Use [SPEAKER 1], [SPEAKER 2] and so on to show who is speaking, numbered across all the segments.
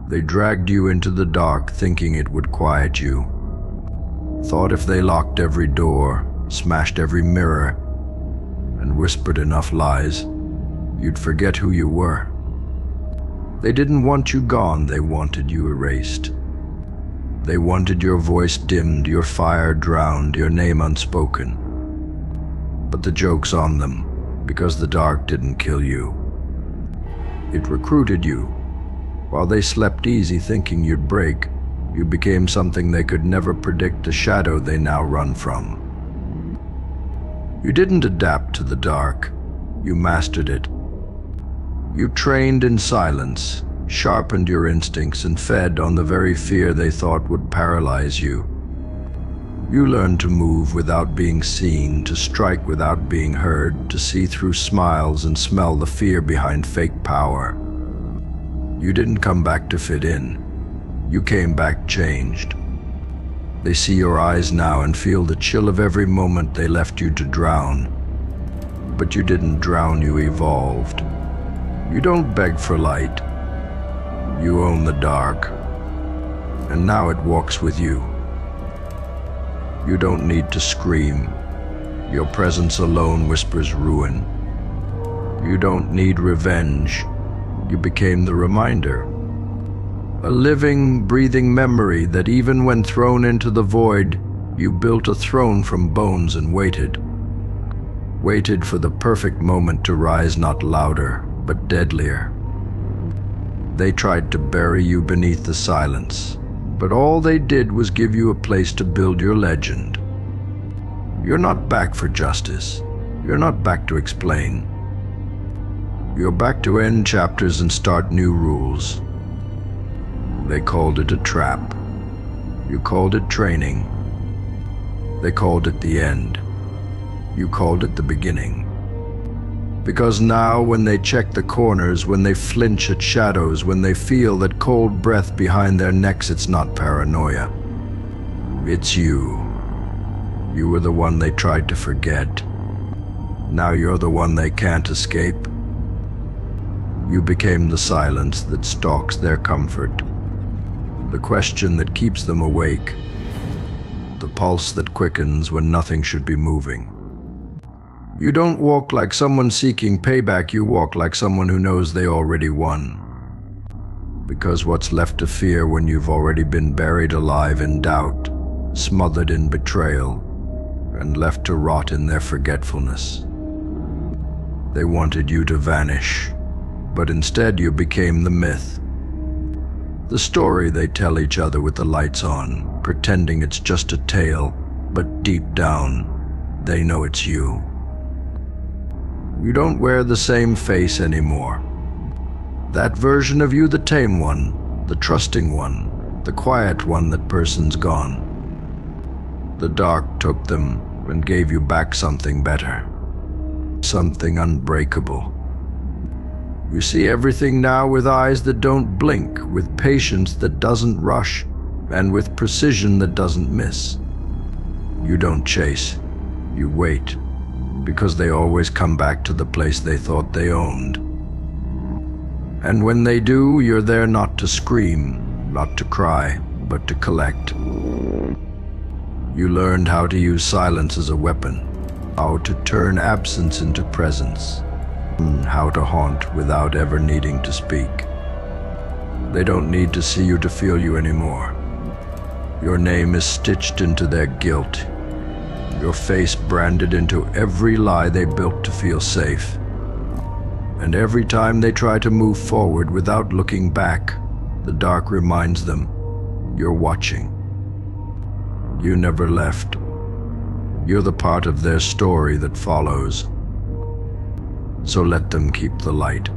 [SPEAKER 1] They dragged you into the dark thinking it would quiet you. Thought if they locked every door, smashed every mirror, and whispered enough lies, you'd forget who you were. They didn't want you gone, they wanted you erased. They wanted your voice dimmed, your fire drowned, your name unspoken. But the joke's on them, because the dark didn't kill you. It recruited you. While they slept easy thinking you'd break, you became something they could never predict, a shadow they now run from. You didn't adapt to the dark, you mastered it. You trained in silence, sharpened your instincts, and fed on the very fear they thought would paralyze you. You learned to move without being seen, to strike without being heard, to see through smiles and smell the fear behind fake power. You didn't come back to fit in. You came back changed. They see your eyes now and feel the chill of every moment they left you to drown. But you didn't drown, you evolved. You don't beg for light. You own the dark. And now it walks with you. You don't need to scream. Your presence alone whispers ruin. You don't need revenge. You became the reminder. A living, breathing memory that even when thrown into the void, you built a throne from bones and waited. Waited for the perfect moment to rise, not louder, but deadlier. They tried to bury you beneath the silence, but all they did was give you a place to build your legend. You're not back for justice. You're not back to explain. You're back to end chapters and start new rules. They called it a trap. You called it training. They called it the end. You called it the beginning. Because now, when they check the corners, when they flinch at shadows, when they feel that cold breath behind their necks, it's not paranoia. It's you. You were the one they tried to forget. Now you're the one they can't escape. You became the silence that stalks their comfort. The question that keeps them awake. The pulse that quickens when nothing should be moving. You don't walk like someone seeking payback, you walk like someone who knows they already won. Because what's left to fear when you've already been buried alive in doubt, smothered in betrayal, and left to rot in their forgetfulness. They wanted you to vanish, but instead you became the myth. The story they tell each other with the lights on, pretending it's just a tale, but deep down, they know it's you. You don't wear the same face anymore. That version of you, the tame one, the trusting one, the quiet one, that person's gone. The dark took them and gave you back something better, something unbreakable. You see everything now with eyes that don't blink, with patience that doesn't rush, and with precision that doesn't miss. You don't chase, you wait, because they always come back to the place they thought they owned. And when they do, you're there not to scream, not to cry, but to collect. You learned how to use silence as a weapon, how to turn absence into presence, how to haunt without ever needing to speak. They don't need to see you to feel you anymore. Your name is stitched into their guilt, your face branded into every lie they built to feel safe. And every time they try to move forward without looking back, the dark reminds them, you're watching. You never left. You're the part of their story that follows. So let them keep the light.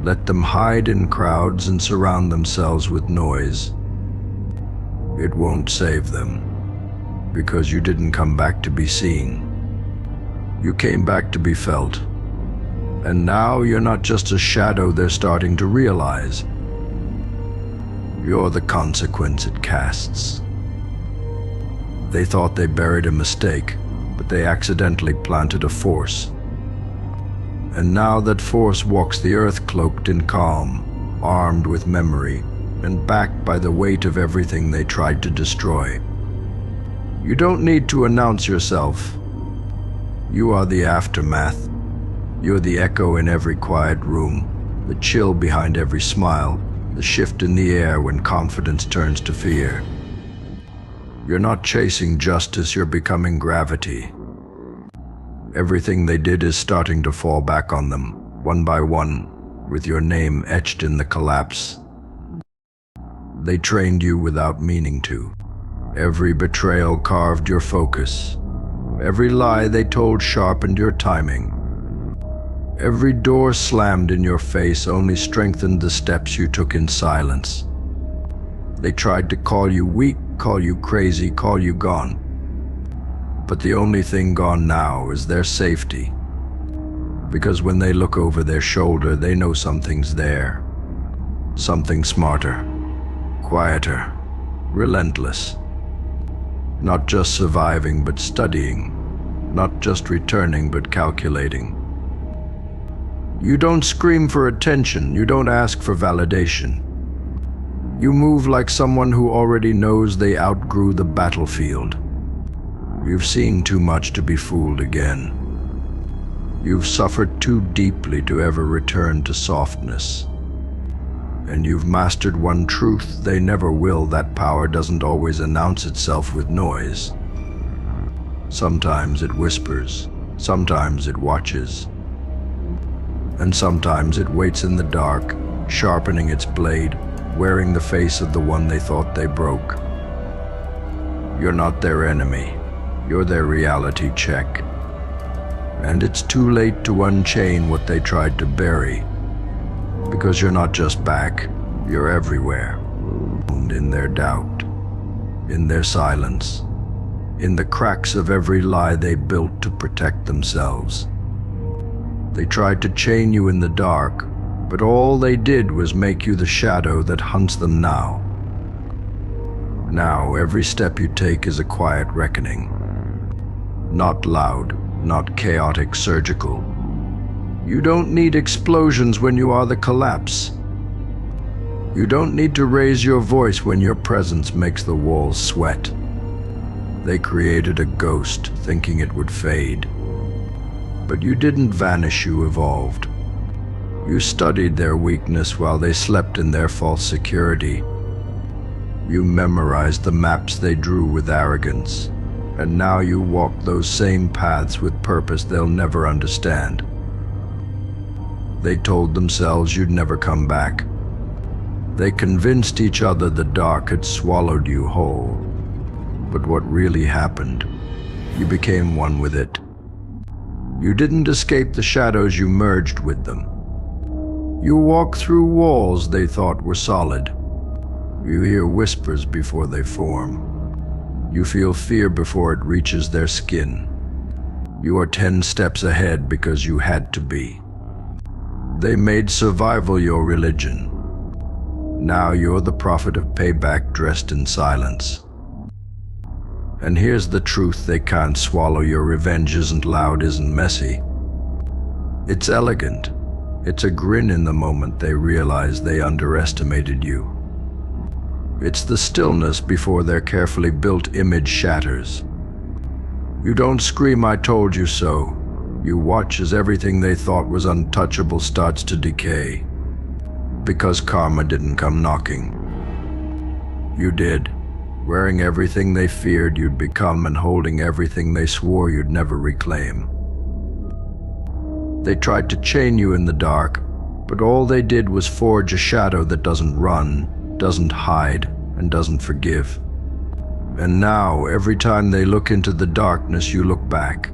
[SPEAKER 1] Let them hide in crowds and surround themselves with noise. It won't save them, because you didn't come back to be seen. You came back to be felt. And now you're not just a shadow they're starting to realize. You're the consequence it casts. They thought they buried a mistake, but they accidentally planted a force. And now that force walks the earth cloaked in calm, armed with memory, and backed by the weight of everything they tried to destroy. You don't need to announce yourself. You are the aftermath. You're the echo in every quiet room, the chill behind every smile, the shift in the air when confidence turns to fear. You're not chasing justice, you're becoming gravity. Everything they did is starting to fall back on them, one by one, with your name etched in the collapse. They trained you without meaning to. Every betrayal carved your focus. Every lie they told sharpened your timing. Every door slammed in your face only strengthened the steps you took in silence. They tried to call you weak, call you crazy, call you gone. But the only thing gone now is their safety. Because when they look over their shoulder, they know something's there. Something smarter, quieter, relentless. Not just surviving, but studying. Not just returning, but calculating. You don't scream for attention, you don't ask for validation. You move like someone who already knows they outgrew the battlefield. You've seen too much to be fooled again. You've suffered too deeply to ever return to softness. And you've mastered one truth they never will: that power doesn't always announce itself with noise. Sometimes it whispers, sometimes it watches, and sometimes it waits in the dark, sharpening its blade, wearing the face of the one they thought they broke. You're not their enemy, you're their reality check. And it's too late to unchain what they tried to bury, because you're not just back, you're everywhere. And in their doubt, in their silence, in the cracks of every lie they built to protect themselves. They tried to chain you in the dark, but all they did was make you the shadow that hunts them now. Now, every step you take is a quiet reckoning. Not loud, not chaotic, surgical. You don't need explosions when you are the collapse. You don't need to raise your voice when your presence makes the walls sweat. They created a ghost, thinking it would fade. But you didn't vanish, you evolved. You studied their weakness while they slept in their false security. You memorized the maps they drew with arrogance, and now you walk those same paths with purpose they'll never understand. They told themselves you'd never come back. They convinced each other the dark had swallowed you whole. But what really happened? You became one with it. You didn't escape the shadows, you merged with them. You walk through walls they thought were solid. You hear whispers before they form. You feel fear before it reaches their skin. You are 10 steps ahead because you had to be. They made survival your religion. Now you're the prophet of payback dressed in silence. And here's the truth they can't swallow: your revenge isn't loud, isn't messy. It's elegant. It's a grin in the moment they realize they underestimated you. It's the stillness before their carefully built image shatters. You don't scream, "I told you so." You watch as everything they thought was untouchable starts to decay. Because karma didn't come knocking. You did, wearing everything they feared you'd become and holding everything they swore you'd never reclaim. They tried to chain you in the dark, but all they did was forge a shadow that doesn't run, doesn't hide, and doesn't forgive. And now, every time they look into the darkness, you look back.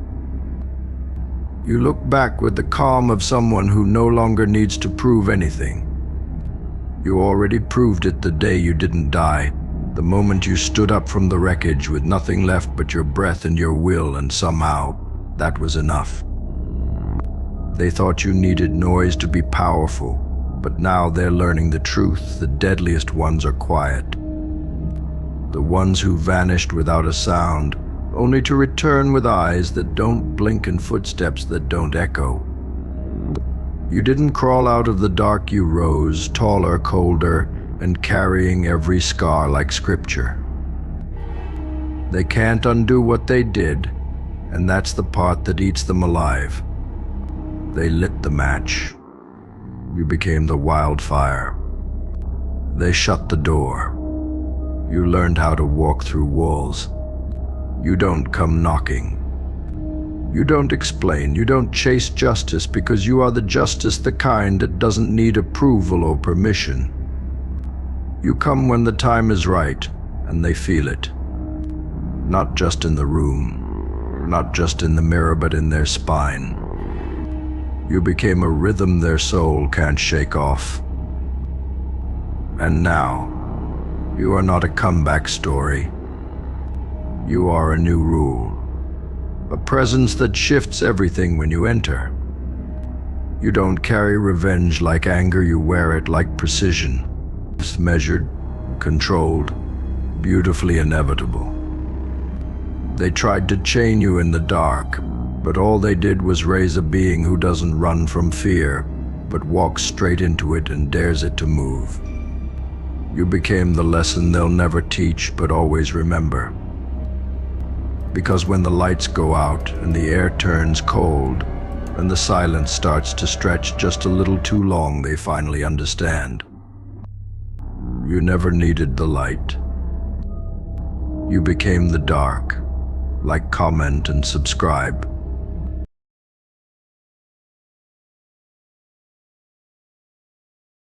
[SPEAKER 1] You look back with the calm of someone who no longer needs to prove anything. You already proved it the day you didn't die, the moment you stood up from the wreckage with nothing left but your breath and your will, and somehow, that was enough. They thought you needed noise to be powerful, but now they're learning the truth: the deadliest ones are quiet. The ones who vanished without a sound, only to return with eyes that don't blink and footsteps that don't echo. You didn't crawl out of the dark, you rose, taller, colder, and carrying every scar like scripture. They can't undo what they did, and that's the part that eats them alive. They lit the match. You became the wildfire. They shut the door. You learned how to walk through walls. You don't come knocking. You don't explain. You don't chase justice because you are the justice, the kind that doesn't need approval or permission. You come when the time is right, and they feel it. Not just in the room, not just in the mirror, but in their spine. You became a rhythm their soul can't shake off. And now, you are not a comeback story. You are a new rule. A presence that shifts everything when you enter. You don't carry revenge like anger, you wear it like precision. It's measured, controlled, beautifully inevitable. They tried to chain you in the dark, but all they did was raise a being who doesn't run from fear, but walks straight into it and dares it to move. You became the lesson they'll never teach, but always remember. Because when the lights go out and the air turns cold and the silence starts to stretch just a little too long, they finally understand. You never needed the light. You became the dark. Like, comment, and subscribe.